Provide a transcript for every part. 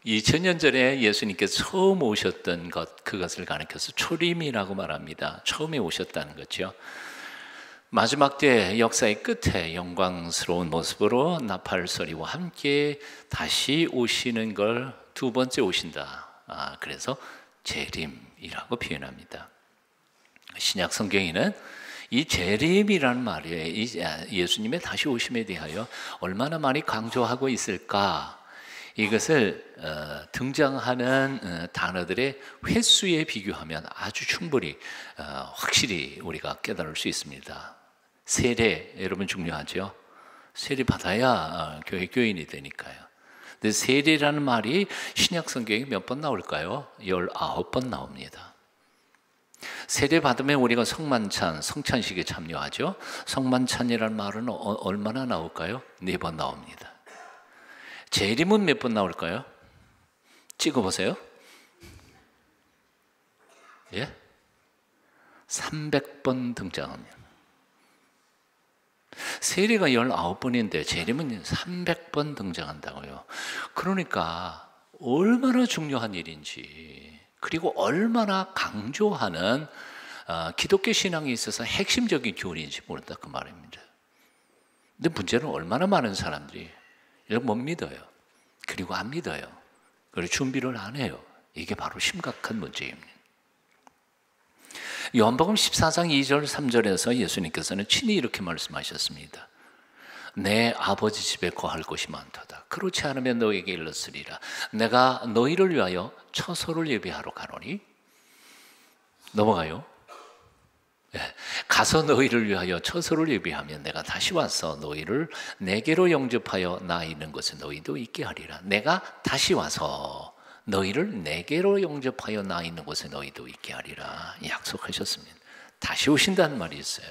2000년 전에 예수님께서 처음 오셨던 그것을 가리켜서 초림이라고 말합니다. 처음에 오셨다는 거죠. 마지막 때 역사의 끝에 영광스러운 모습으로 나팔 소리와 함께 다시 오시는 걸 두 번째 오신다. 그래서 재림이라고 표현합니다. 신약 성경에는 이 재림이라는 말이 예수님의 다시 오심에 대하여 얼마나 많이 강조하고 있을까? 이것을 등장하는 단어들의 횟수에 비교하면 아주 충분히 확실히 우리가 깨달을 수 있습니다. 세례 여러분 중요하죠. 세례 받아야 교인이 되니까요. 근데 세례라는 말이 신약 성경에 몇 번 나올까요? 19번 나옵니다. 세례 받으면 우리가 성만찬, 성찬식에 참여하죠. 성만찬이라는 말은 얼마나 나올까요? 4번 나옵니다. 재림은 몇 번 나올까요? 찍어보세요. 예? 300번 등장합니다. 세례가 19번인데 재림은 300번 등장한다고요. 그러니까 얼마나 중요한 일인지, 그리고 얼마나 강조하는 기독교 신앙에 있어서 핵심적인 교훈인지 모른다 그 말입니다. 근데 문제는 얼마나 많은 사람들이 이걸 못 믿어요. 그리고 안 믿어요. 그리고 준비를 안 해요. 이게 바로 심각한 문제입니다. 요한복음 14장 2절 3절에서 예수님께서는 친히 이렇게 말씀하셨습니다. 내 아버지 집에 거할 곳이 많도다. 그렇지 않으면 너에게 일렀으리라. 내가 너희를 위하여 처소를 예비하러 가노니. 넘어가요. 가서 너희를 위하여 처소를 예비하면 내가 다시 와서 너희를 내게로 영접하여 나 있는 곳에 너희도 있게 하리라. 내가 다시 와서 너희를 내게로 영접하여 나 있는 곳에 너희도 있게 하리라 약속하셨습니다. 다시 오신다는 말이 있어요.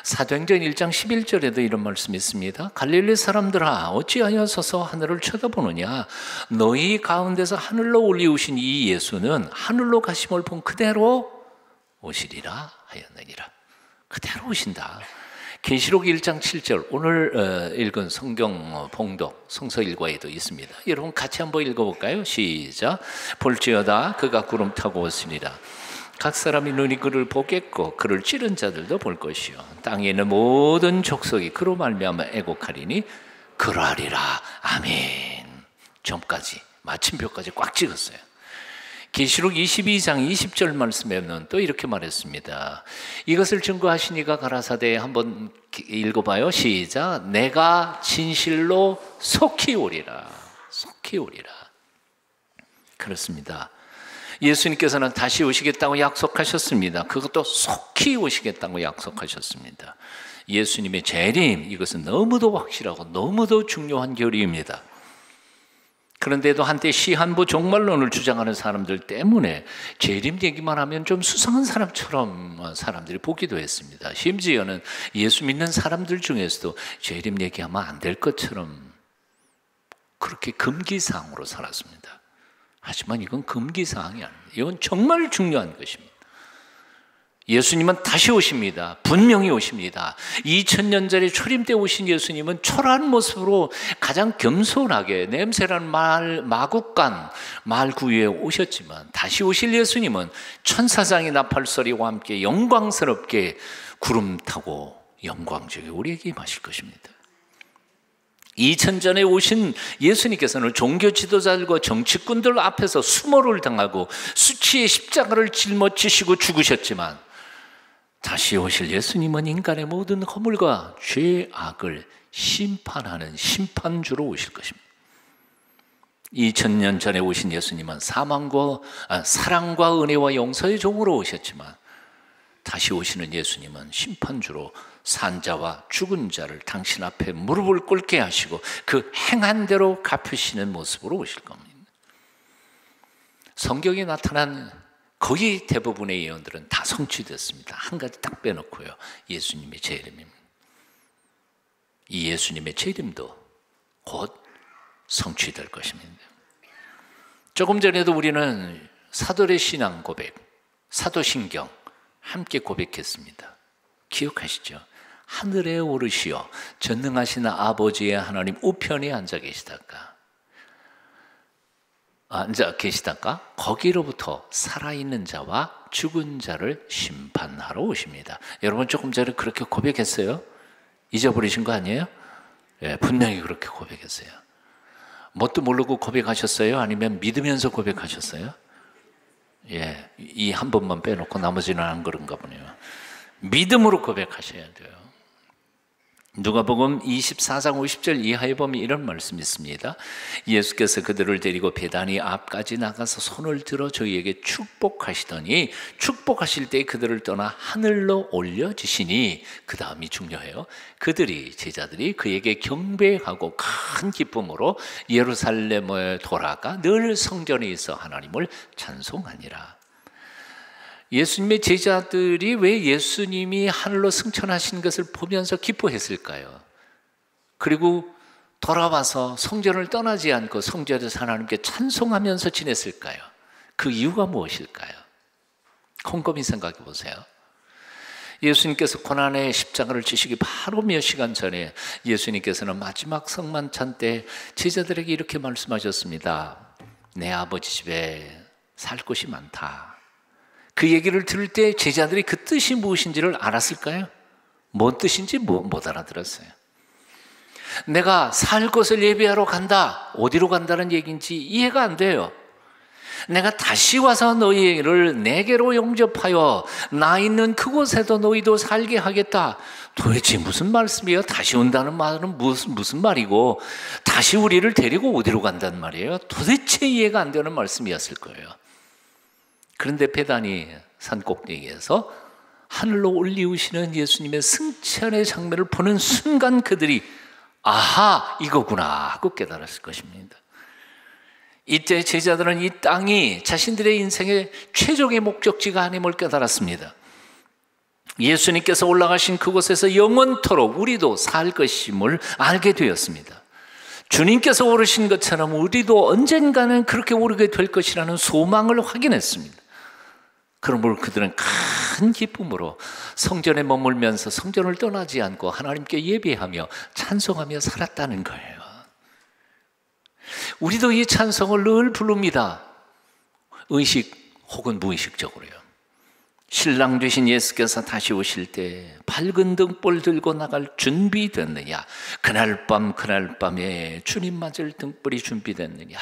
사도행전 1장 11절에도 이런 말씀이 있습니다. 갈릴리 사람들아 어찌하여 서서 하늘을 쳐다보느냐. 너희 가운데서 하늘로 올리우신 이 예수는 하늘로 가심을 본 그대로 오시리라 하였느니라. 그대로 오신다. 계시록 1장 7절 오늘 읽은 성경 봉독 성서 일과에도 있습니다. 여러분 같이 한번 읽어볼까요? 시작. 볼지어다 그가 구름 타고 오시리라. 각 사람이 눈이 그를 보겠고 그를 찌른 자들도 볼 것이요 땅에 있는 모든 족속이 그로 말미암아 애곡하리니 그러하리라. 아멘. 점까지 마침표까지 꽉 찍었어요. 계시록 22장 20절 말씀에는 또 이렇게 말했습니다. 이것을 증거하시니가 가라사대 한번 읽어봐요. 시작. 내가 진실로 속히 오리라. 속히 오리라. 그렇습니다. 예수님께서는 다시 오시겠다고 약속하셨습니다. 그것도 속히 오시겠다고 약속하셨습니다. 예수님의 재림, 이것은 너무도 확실하고 너무도 중요한 교리입니다. 그런데도 한때 시한부 종말론을 주장하는 사람들 때문에 재림 얘기만 하면 좀 수상한 사람처럼 사람들이 보기도 했습니다. 심지어는 예수 믿는 사람들 중에서도 재림 얘기하면 안 될 것처럼 그렇게 금기사항으로 살았습니다. 하지만 이건 금기사항이 아닙니다. 이건 정말 중요한 것입니다. 예수님은 다시 오십니다. 분명히 오십니다. 2000년 전에 초림 때 오신 예수님은 초라한 모습으로 가장 겸손하게 냄새나는 마국간 말구 위에 오셨지만 다시 오실 예수님은 천사장의 나팔소리와 함께 영광스럽게 구름 타고 영광적에 우리에게 임하실 것입니다. 2000 전에 오신 예수님께서는 종교 지도자들과 정치꾼들 앞에서 수모를 당하고 수치의 십자가를 짊어지시고 죽으셨지만 다시 오실 예수님은 인간의 모든 허물과 죄악을 심판하는 심판주로 오실 것입니다. 2000년 전에 오신 예수님은 사랑과 은혜와 용서의 종으로 오셨지만 다시 오시는 예수님은 심판주로 산자와 죽은 자를 당신 앞에 무릎을 꿇게 하시고 그 행한 대로 갚으시는 모습으로 오실 겁니다. 성경에 나타난 거의 대부분의 예언들은 다 성취됐습니다. 한 가지 딱 빼놓고요. 예수님의 재림입니다. 이 예수님의 재림도 곧 성취될 것입니다. 조금 전에도 우리는 사도의 신앙 고백, 사도신경 함께 고백했습니다. 기억하시죠? 하늘에 오르시어 전능하신 아버지의 하나님 우편에 앉아 계시다가 앉아 계시다가 거기로부터 살아있는 자와 죽은 자를 심판하러 오십니다. 여러분 조금 전에 그렇게 고백했어요? 잊어버리신 거 아니에요? 예, 분명히 그렇게 고백했어요. 뭣도 모르고 고백하셨어요? 아니면 믿으면서 고백하셨어요? 예, 이 한 번만 빼놓고 나머지는 안 그런가 보네요. 믿음으로 고백하셔야 돼요. 누가복음 24장 50절 이하에 보면 이런 말씀이 있습니다. 예수께서 그들을 데리고 베다니 앞까지 나가서 손을 들어 저희에게 축복하시더니 축복하실 때 그들을 떠나 하늘로 올려주시니, 그 다음이 중요해요. 제자들이 그에게 경배하고 큰 기쁨으로 예루살렘에 돌아가 늘 성전에 있어 하나님을 찬송하니라. 예수님의 제자들이 왜 예수님이 하늘로 승천하신 것을 보면서 기뻐했을까요? 그리고 돌아와서 성전을 떠나지 않고 성전에서 하나님께 찬송하면서 지냈을까요? 그 이유가 무엇일까요? 곰곰이 생각해 보세요. 예수님께서 고난의 십자가를 지시기 바로 몇 시간 전에 예수님께서는 마지막 성만찬 때 제자들에게 이렇게 말씀하셨습니다. 내 아버지 집에 살 곳이 많다. 그 얘기를 들을 때 제자들이 그 뜻이 무엇인지를 알았을까요? 뭔 뜻인지 못 알아들었어요. 내가 살 곳을 예비하러 간다. 어디로 간다는 얘기인지 이해가 안 돼요. 내가 다시 와서 너희를 내게로 영접하여 나 있는 그곳에도 너희도 살게 하겠다. 도대체 무슨 말씀이에요? 다시 온다는 말은 무슨 말이고, 다시 우리를 데리고 어디로 간다는 말이에요? 도대체 이해가 안 되는 말씀이었을 거예요. 그런데 베다니 산 꼭대기에서 하늘로 올리우시는 예수님의 승천의 장면을 보는 순간 그들이 아하, 이거구나 하고 깨달았을 것입니다. 이때 제자들은 이 땅이 자신들의 인생의 최종의 목적지가 아님을 깨달았습니다. 예수님께서 올라가신 그곳에서 영원토록 우리도 살 것임을 알게 되었습니다. 주님께서 오르신 것처럼 우리도 언젠가는 그렇게 오르게 될 것이라는 소망을 확인했습니다. 그러므로 그들은 큰 기쁨으로 성전에 머물면서 성전을 떠나지 않고 하나님께 예배하며 찬송하며 살았다는 거예요. 우리도 이 찬송을 늘 부릅니다. 의식 혹은 무의식적으로요. 신랑 되신 예수께서 다시 오실 때 밝은 등불 들고 나갈 준비됐느냐? 그날 밤에 주님 맞을 등불이 준비됐느냐?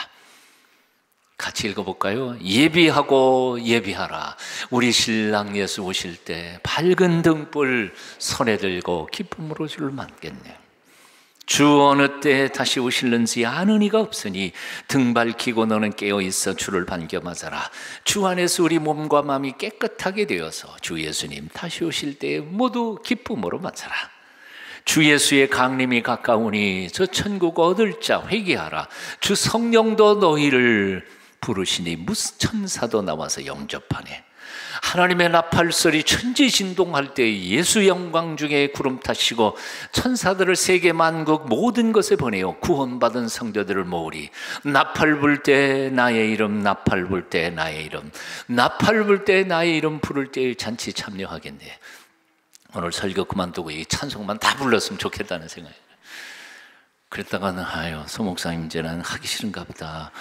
같이 읽어볼까요? 예비하고 예비하라. 우리 신랑 예수 오실 때 밝은 등불 손에 들고 기쁨으로 주를 맞겠네. 주 어느 때 다시 오실는지 아는 이가 없으니 등 밝히고 너는 깨어있어 주를 반겨맞아라. 주 안에서 우리 몸과 마음이 깨끗하게 되어서 주 예수님 다시 오실 때 모두 기쁨으로 맞아라. 주 예수의 강림이 가까우니 저 천국 얻을 자 회개하라. 주 성령도 너희를 부르시니 무슨 천사도 나와서 영접하네. 하나님의 나팔소리 천지진동할 때 예수 영광 중에 구름 타시고 천사들을 세계 만국 모든 것에 보내어 구원받은 성도들을 모으리. 나팔 불 때 나의 이름, 나팔 불 때 나의 이름, 나팔 불 때 나의 이름 부를 때 잔치 참여하겠네. 오늘 설교 그만두고 이 찬송만 다 불렀으면 좋겠다는 생각이에요. 그랬다가는 소 목사님 이제는 하기 싫은가 보다,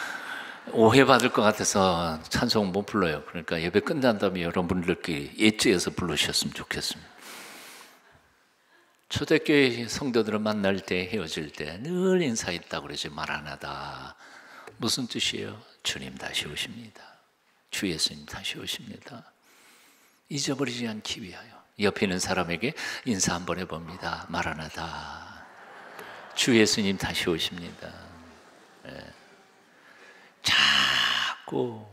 오해받을 것 같아서 찬송 못 불러요. 그러니까 예배 끝난 다음에 여러분들끼리 예지에서 부르셨으면 좋겠습니다. 초대교회 성도들을 만날 때, 헤어질 때 늘 인사했다고 그러지. 마라나다. 무슨 뜻이에요? 주님 다시 오십니다. 주 예수님 다시 오십니다. 잊어버리지 않기 위하여. 옆에 있는 사람에게 인사 한번 해봅니다. 마라나다. 주 예수님 다시 오십니다. 자꾸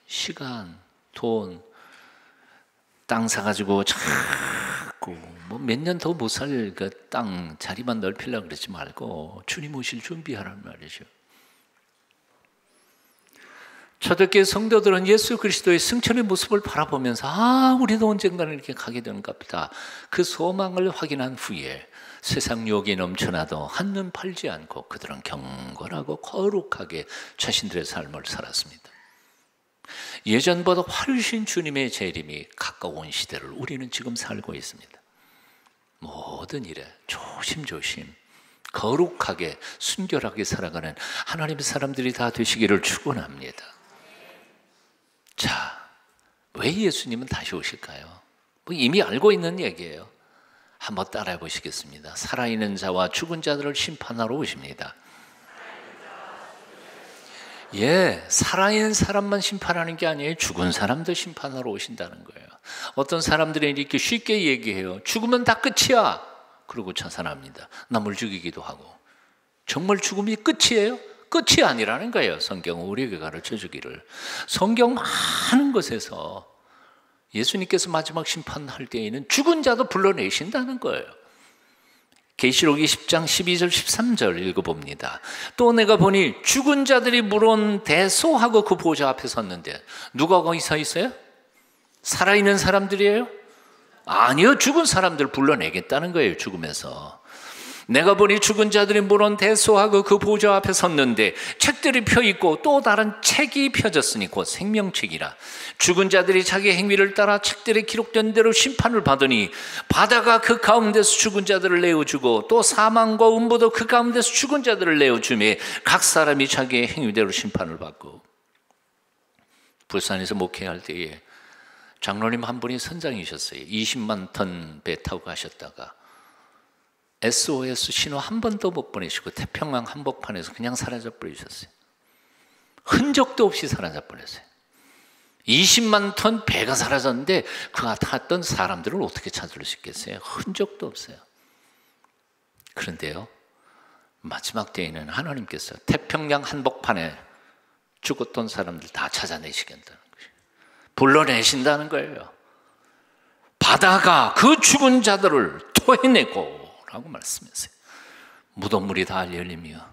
시간, 돈, 땅 사가지고 자꾸 뭐 몇 년 더 못 살 그 땅 자리만 넓히려고 그러지 말고 주님 오실 준비하라는 말이죠. 초대교회 성도들은 예수 그리스도의 승천의 모습을 바라보면서 우리도 언젠가는 이렇게 가게 되는가 보다, 그 소망을 확인한 후에 세상 유혹이 넘쳐나도 한눈 팔지 않고 그들은 경건하고 거룩하게 자신들의 삶을 살았습니다. 예전보다 훨씬 주님의 재림이 가까운 시대를 우리는 지금 살고 있습니다. 모든 일에 조심조심 거룩하게 순결하게 살아가는 하나님의 사람들이 다 되시기를 축원합니다. 자, 왜 예수님은 다시 오실까요? 뭐 이미 알고 있는 얘기예요. 한번 따라해 보시겠습니다. 살아있는 자와 죽은 자들을 심판하러 오십니다. 예, 살아있는 사람만 심판하는 게 아니에요. 죽은 사람도 심판하러 오신다는 거예요. 어떤 사람들이 이렇게 쉽게 얘기해요. 죽으면 다 끝이야. 그러고 자살합니다. 남을 죽이기도 하고. 정말 죽음이 끝이에요? 끝이 아니라는 거예요. 성경은 우리에게 가르쳐 주기를. 성경 많은 것에서 예수님께서 마지막 심판할 때에는 죽은 자도 불러내신다는 거예요. 계시록 20장 12절 13절 읽어봅니다. 또 내가 보니 죽은 자들이 물은 대소하고 그 보좌 앞에 섰는데 누가 거기 서 있어요? 살아있는 사람들이에요? 아니요, 죽은 사람들 불러내겠다는 거예요. 죽으면서. 내가 보니 죽은 자들이 물은 대소하고 그 보좌 앞에 섰는데 책들이 펴있고 또 다른 책이 펴졌으니 곧 생명책이라. 죽은 자들이 자기 행위를 따라 책들에 기록된 대로 심판을 받으니 바다가 그 가운데서 죽은 자들을 내어주고 또 사망과 음부도 그 가운데서 죽은 자들을 내어주매 각 사람이 자기의 행위대로 심판을 받고. 부산에서 목회할 때에 장로님 한 분이 선장이셨어요. 20만 톤 배 타고 가셨다가 SOS 신호 한 번도 못 보내시고 태평양 한복판에서 그냥 사라져 버리셨어요. 흔적도 없이 사라져 버렸어요. 20만 톤 배가 사라졌는데 그 탔던 사람들을 어떻게 찾을 수 있겠어요? 흔적도 없어요. 그런데요, 마지막 때에는 하나님께서 태평양 한복판에 죽었던 사람들 다 찾아내시겠다는 거예요. 불러내신다는 거예요. 바다가 그 죽은 자들을 토해내고 라고 말씀했어요. 무덤물이 다 열리며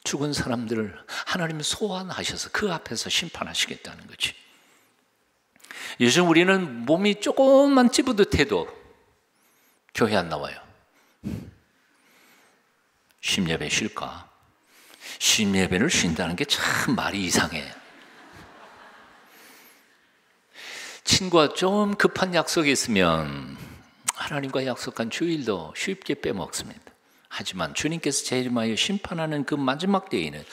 죽은 사람들을 하나님이 소환하셔서 그 앞에서 심판하시겠다는 거지. 요즘 우리는 몸이 조금만 찌부듯해도 교회 안 나와요. 심예배 쉴까? 심예배를 쉰다는 게 참 말이 이상해. 친구와 좀 급한 약속이 있으면 하나님과 약속한 주일도 쉽게 빼먹습니다. 하지만 주님께서 재림하여 심판하는 그 마지막 때에는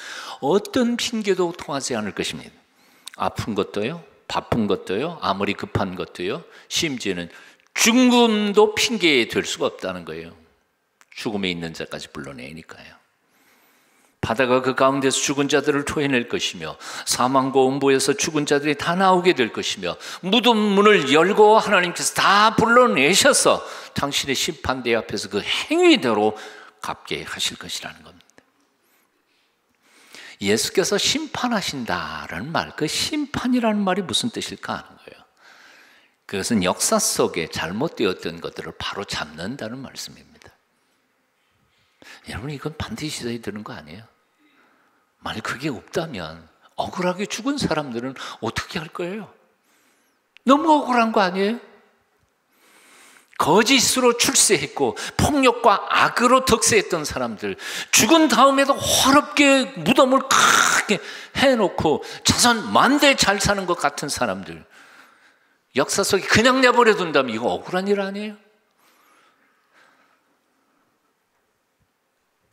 어떤 핑계도 통하지 않을 것입니다. 아픈 것도요, 바쁜 것도요, 아무리 급한 것도요, 심지어는 죽음도 핑계 될 수가 없다는 거예요. 죽음에 있는 자까지 불러내니까요. 바다가 그 가운데서 죽은 자들을 토해낼 것이며 사망과 음부에서 죽은 자들이 다 나오게 될 것이며 무덤 문을 열고 하나님께서 다 불러내셔서 당신의 심판대 앞에서 그 행위대로 갚게 하실 것이라는 겁니다. 예수께서 심판하신다라는 말, 그 심판이라는 말이 무슨 뜻일까 하는 거예요. 그것은 역사 속에 잘못되었던 것들을 바로 잡는다는 말씀입니다. 여러분, 이건 반드시 있어야 되는 거 아니에요? 만약 그게 없다면 억울하게 죽은 사람들은 어떻게 할 거예요? 너무 억울한 거 아니에요? 거짓으로 출세했고 폭력과 악으로 득세했던 사람들, 죽은 다음에도 화롭게 무덤을 크게 해놓고 자손 만대 잘 사는 것 같은 사람들, 역사 속에 그냥 내버려 둔다면 이거 억울한 일 아니에요?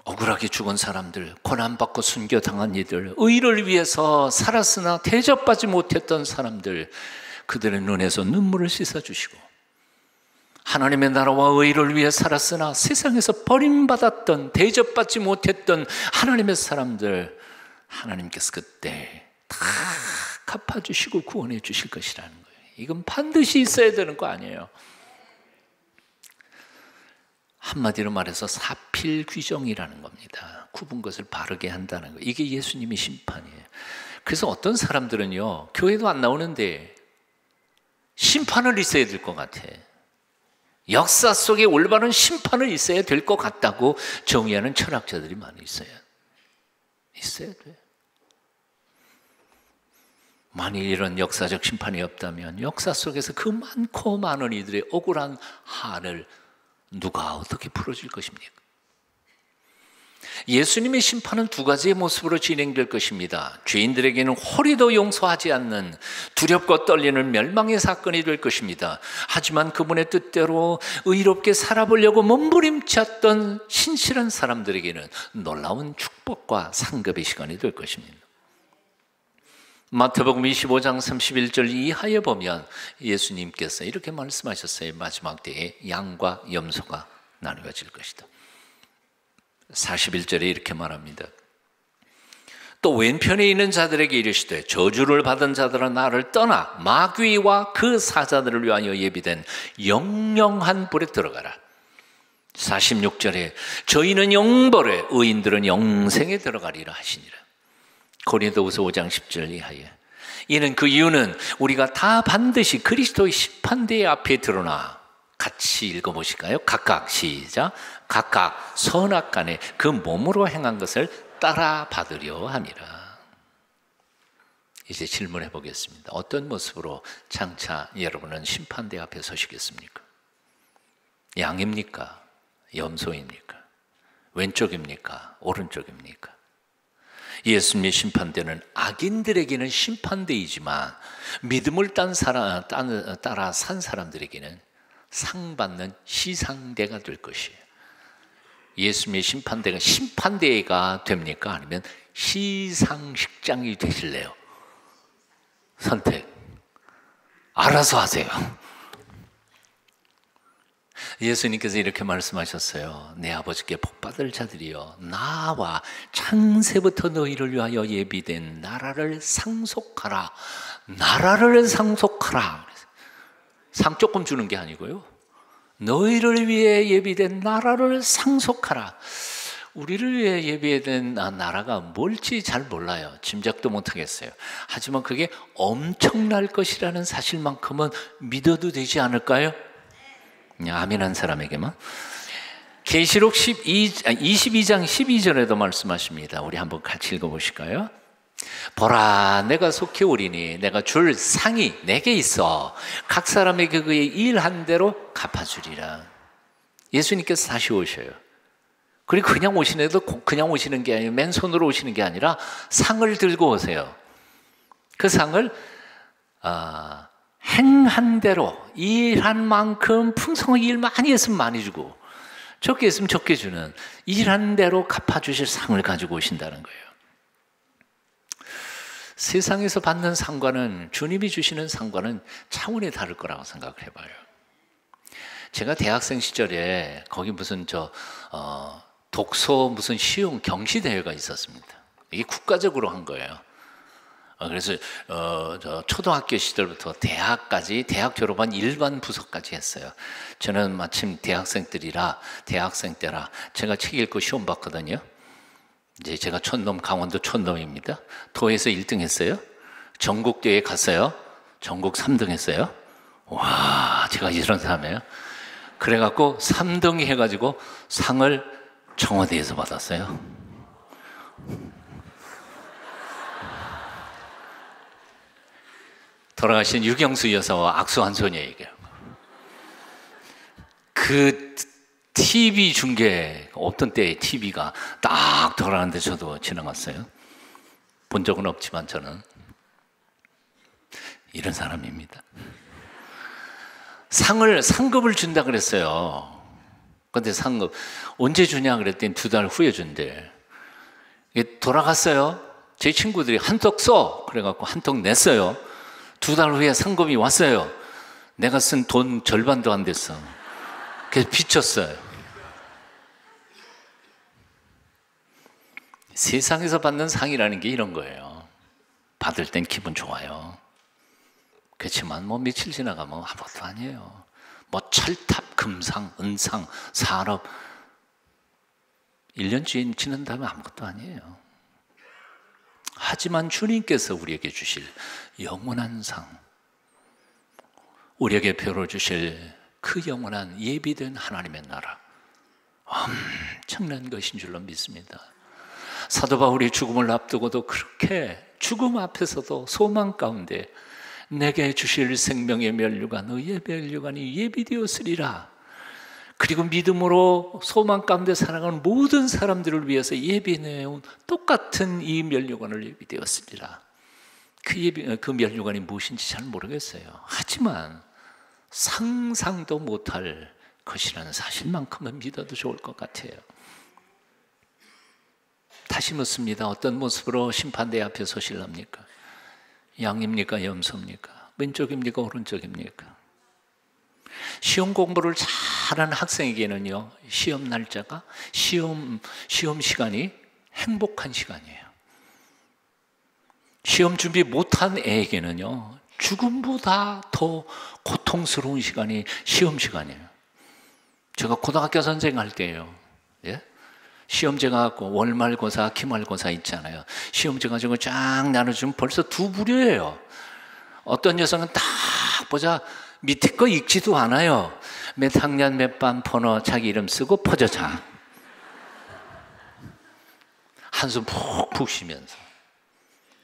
억울하게 죽은 사람들, 고난받고 순교당한 이들, 의를 위해서 살았으나 대접받지 못했던 사람들, 그들의 눈에서 눈물을 씻어주시고, 하나님의 나라와 의를 위해 살았으나 세상에서 버림받았던, 대접받지 못했던 하나님의 사람들, 하나님께서 그때 다 갚아주시고 구원해 주실 것이라는 거예요. 이건 반드시 있어야 되는 거 아니에요. 한마디로 말해서 사필귀정이라는 겁니다. 굽은 것을 바르게 한다는 거예요. 이게 예수님의 심판이에요. 그래서 어떤 사람들은요, 교회도 안 나오는데 심판을 있어야 될 것 같아. 역사 속에 올바른 심판을 있어야 될 것 같다고 정의하는 철학자들이 많이 있어야 돼. 만일 이런 역사적 심판이 없다면 역사 속에서 그 많고 많은 이들의 억울한 한을 누가 어떻게 풀어줄 것입니까? 예수님의 심판은 두 가지의 모습으로 진행될 것입니다. 죄인들에게는 호리도 용서하지 않는 두렵고 떨리는 멸망의 사건이 될 것입니다. 하지만 그분의 뜻대로 의롭게 살아보려고 몸부림쳤던 신실한 사람들에게는 놀라운 축복과 상급의 시간이 될 것입니다. 마태복음 25장 31절 이하에 보면 예수님께서 이렇게 말씀하셨어요. 마지막 때에 양과 염소가 나누어질 것이다. 41절에 이렇게 말합니다. 또 왼편에 있는 자들에게 이르시되 저주를 받은 자들은 나를 떠나 마귀와 그 사자들을 위하여 예비된 영영한 불에 들어가라. 46절에 저희는 영벌에 의인들은 영생에 들어가리라 하시니라. 고린도후서 5장 10절 이하에 이는 그 이유는 우리가 다 반드시 그리스도의 심판대의 앞에 드러나 같이 읽어보실까요? 각각 시작. 각각 선악간에 그 몸으로 행한 것을 따라 받으려 함이라. 이제 질문해 보겠습니다. 어떤 모습으로 장차 여러분은 심판대 앞에 서시겠습니까? 양입니까? 염소입니까? 왼쪽입니까? 오른쪽입니까? 예수님의 심판대는 악인들에게는 심판대이지만 믿음을 따라 산 사람들에게는 상 받는 시상대가 될 것이에요. 예수님의 심판대가 심판대가 됩니까? 아니면 시상식장이 되실래요? 선택. 알아서 하세요. 예수님께서 이렇게 말씀하셨어요. 내 아버지께 복받을 자들이여 나와 창세부터 너희를 위하여 예비된 나라를 상속하라. 나라를 상속하라. 상 조금 주는 게 아니고요. 너희를 위해 예비된 나라를 상속하라. 우리를 위해 예비된 나라가 뭘지 잘 몰라요. 짐작도 못하겠어요. 하지만 그게 엄청날 것이라는 사실만큼은 믿어도 되지 않을까요? 아멘한 사람에게만. 계시록 22장 12절에도 말씀하십니다. 우리 한번 같이 읽어보실까요? 보라 내가 속히 오리니 내가 줄 상이 내게 있어 각 사람에게 그의 일한 대로 갚아주리라. 예수님께서 다시 오셔요. 그리고 그냥 오시는데도 그냥 오시는 게 아니라 맨손으로 오시는 게 아니라 상을 들고 오세요. 그 상을 행한 대로 일한 만큼 풍성하게 일 많이 했으면 많이 주고 적게 했으면 적게 주는 일한 대로 갚아주실 상을 가지고 오신다는 거예요. 세상에서 받는 상과는 주님이 주시는 상과는 차원이 다를 거라고 생각을 해봐요. 제가 대학생 시절에 거기 무슨 독서 무슨 시험 경시 대회가 있었습니다. 이게 국가적으로 한 거예요. 그래서 초등학교 시절부터 대학까지 대학 졸업한 일반 부서까지 했어요. 저는 마침 대학생 때라 제가 책 읽고 시험 봤거든요. 이제 제가 강원도 촌놈입니다. 도에서 1등 했어요. 전국대회에 갔어요. 전국 3등 했어요. 와, 제가 이런 사람이에요. 그래갖고 3등 해가지고 상을 청와대에서 받았어요. 돌아가신 유경수 여사와 악수한 소녀에게 그 TV 중계 어떤 때에 TV가 딱 돌아가는데 저도 지나갔어요. 본 적은 없지만 저는 이런 사람입니다. 상급을 준다 그랬어요. 근데 상급 언제 주냐 그랬더니 2달 후에 준대. 돌아갔어요. 제 친구들이 한턱 써 그래갖고 한턱 냈어요. 2달 후에 상급이 왔어요. 내가 쓴 돈 절반도 안 됐어. 그래서 비쳤어요. 세상에서 받는 상이라는 게 이런 거예요. 받을 땐 기분 좋아요. 그렇지만 며칠 지나가면 아무것도 아니에요. 철탑, 금상, 은상, 산업 1년 지난 다음에 아무것도 아니에요. 하지만 주님께서 우리에게 주실 영원한 상, 우리에게 베풀어주실 그 영원한 예비된 하나님의 나라, 엄청난 것인 줄로 믿습니다. 사도 바울이 죽음을 앞두고도 그렇게 죽음 앞에서도 소망 가운데 내게 주실 생명의 면류관, 너희의 면류관이 예비되었으리라. 그리고 믿음으로 소망 가운데 살아가는 모든 사람들을 위해서 예비해온 똑같은 이 면류관을 예비되었으리라. 그 면류관이 무엇인지 잘 모르겠어요. 하지만 상상도 못할 것이라는 사실만큼은 믿어도 좋을 것 같아요. 다시 묻습니다. 어떤 모습으로 심판대 앞에 서실랍니까? 양입니까? 염소입니까? 왼쪽입니까? 오른쪽입니까? 시험 공부를 잘하는 학생에게는요, 시험 날짜가, 시험 시간이 행복한 시간이에요. 시험 준비 못한 애에게는요, 죽음보다 더 고통스러운 시간이 시험 시간이에요. 제가 고등학교 선생할 때예요. 예? 시험제 가지고 월말고사, 기말고사 있잖아요. 시험제 가지고 쫙 나눠주면 벌써 두 부류예요. 어떤 녀석은 딱 보자 밑에 거 읽지도 않아요. 몇 학년 몇 반 번호 자기 이름 쓰고 퍼져 자. 한숨 푹푹 쉬면서.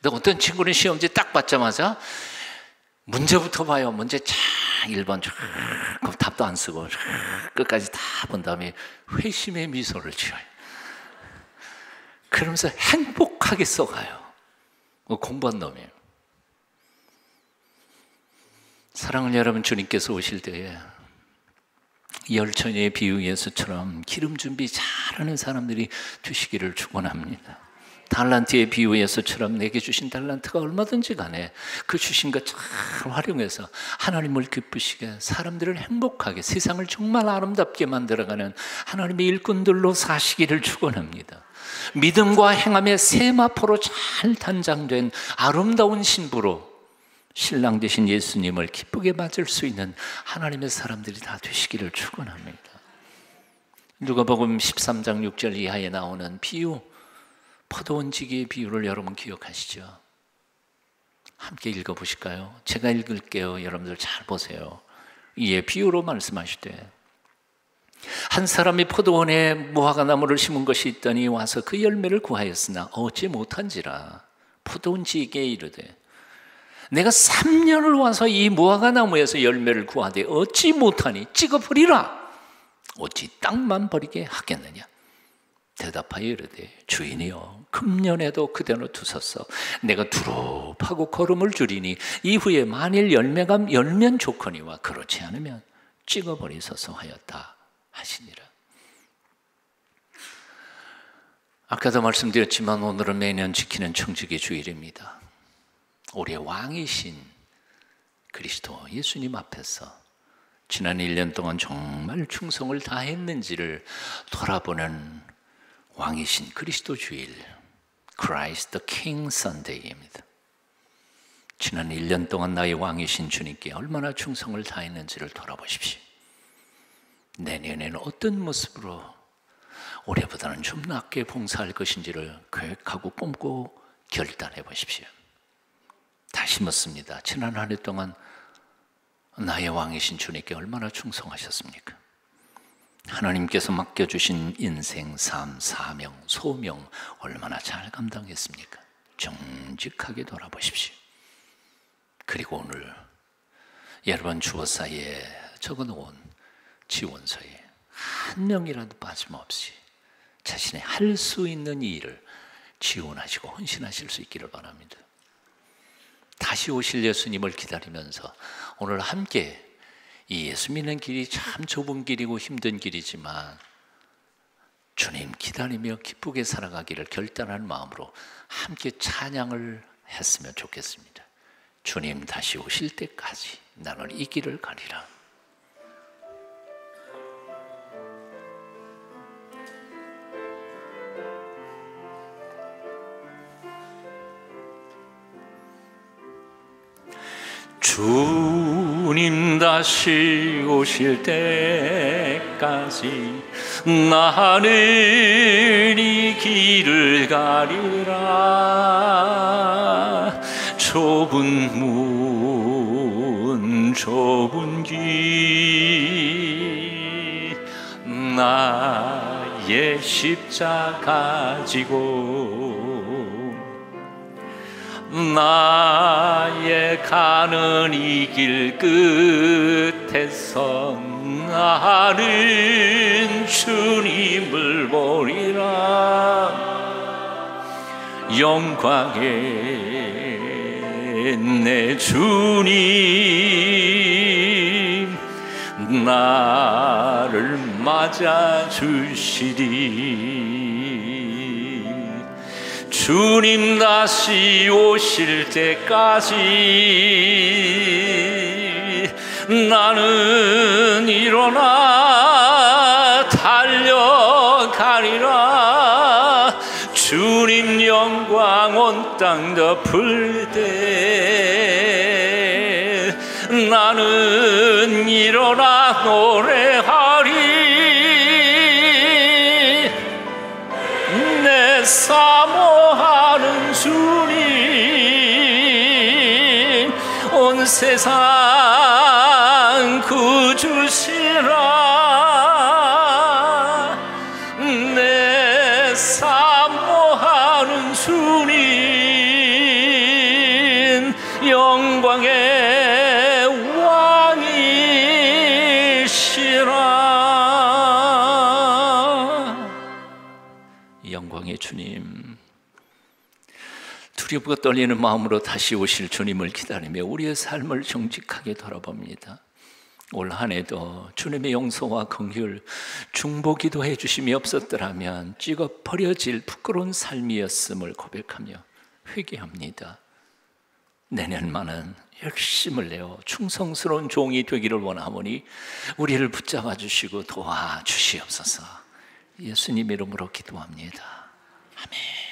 근데 어떤 친구는 시험지 딱 받자마자 문제부터 봐요. 문제 쫙 1번 쫙 답도 안 쓰고 끝까지 다 본 다음에 회심의 미소를 지어요. 그러면서 행복하게 써가요. 공부한 놈이에요. 사랑하는 여러분, 주님께서 오실 때에 열처녀의 비유 예수처럼 기름 준비 잘하는 사람들이 되시기를 축원합니다. 달란트의 비유 예수처럼 내게 주신 달란트가 얼마든지 간에 그 주신 것 잘 활용해서 하나님을 기쁘시게, 사람들을 행복하게, 세상을 정말 아름답게 만들어가는 하나님의 일꾼들로 사시기를 축원합니다. 믿음과 행함의 세마포로 잘 단장된 아름다운 신부로 신랑 되신 예수님을 기쁘게 맞을 수 있는 하나님의 사람들이 다 되시기를 축원합니다. 누가복음 13장 6절 이하에 나오는 비유, 포도원지기의 비유를 여러분 기억하시죠? 함께 읽어보실까요? 제가 읽을게요. 여러분들 잘 보세요. 이에 비유로 말씀하시되, 한 사람이 포도원에 무화과 나무를 심은 것이 있더니 와서 그 열매를 구하였으나 얻지 못한지라. 포도원지기에 이르되, 내가 3년을 와서 이 무화과 나무에서 열매를 구하되 얻지 못하니 찍어버리라. 어찌 땅만 버리게 하겠느냐? 대답하여 이르되, 주인이여, 금년에도 그대로 두소서. 내가 두릅하고 걸음을 줄이니 이후에 만일 열매가 열면 좋거니와 그렇지 않으면 찍어버리소서 하였다 하시니라. 아까도 말씀드렸지만 오늘은 매년 지키는 청지기 주일입니다. 우리의 왕이신 그리스도 예수님 앞에서 지난 1년 동안 정말 충성을 다했는지를 돌아보는 왕이신 그리스도 주일, Christ the King Sunday입니다. 지난 1년 동안 나의 왕이신 주님께 얼마나 충성을 다했는지를 돌아보십시오. 내년에는 어떤 모습으로 올해보다는 좀 낫게 봉사할 것인지를 계획하고 꿈꾸고 결단해 보십시오. 다시 묻습니다. 지난 한 해 동안 나의 왕이신 주님께 얼마나 충성하셨습니까? 하나님께서 맡겨주신 인생, 삶, 사명, 소명 얼마나 잘 감당했습니까? 정직하게 돌아보십시오. 그리고 오늘 여러분 주어 사이에 적어놓은 지원서에 한 명이라도 빠짐없이 자신의 할 수 있는 일을 지원하시고 헌신하실 수 있기를 바랍니다. 다시 오실 예수님을 기다리면서 오늘 함께 이 예수 믿는 길이 참 좁은 길이고 힘든 길이지만 주님 기다리며 기쁘게 살아가기를 결단한 마음으로 함께 찬양을 했으면 좋겠습니다. 주님 다시 오실 때까지 나는 이 길을 가리라. 주님 다시 오실 때까지 나는 이 길을 가리라. 좁은 문 좁은 길 나의 십자가 지고 나의 가는 이 길 끝에서 나는 주님을 보리라. 영광의 내 주님 나를 맞아 주시리. 주님 다시 오실 때까지 나는 일어나 달려가리라. 주님 영광 온 땅 덮을 때 나는 일어나 노래하리. 내 사모하는 주님 온 세상 구주시라. 내 사모하는 주님 영광의 왕이시라. 영광의 주님, 두렵고 떨리는 마음으로 다시 오실 주님을 기다리며 우리의 삶을 정직하게 돌아봅니다. 올 한 해도 주님의 용서와 긍휼, 중보기도 해주심이 없었더라면 찍어 버려질 부끄러운 삶이었음을 고백하며 회개합니다. 내년만은 열심을 내어 충성스러운 종이 되기를 원하오니 우리를 붙잡아 주시고 도와주시옵소서. 예수님 이름으로 기도합니다. 아멘.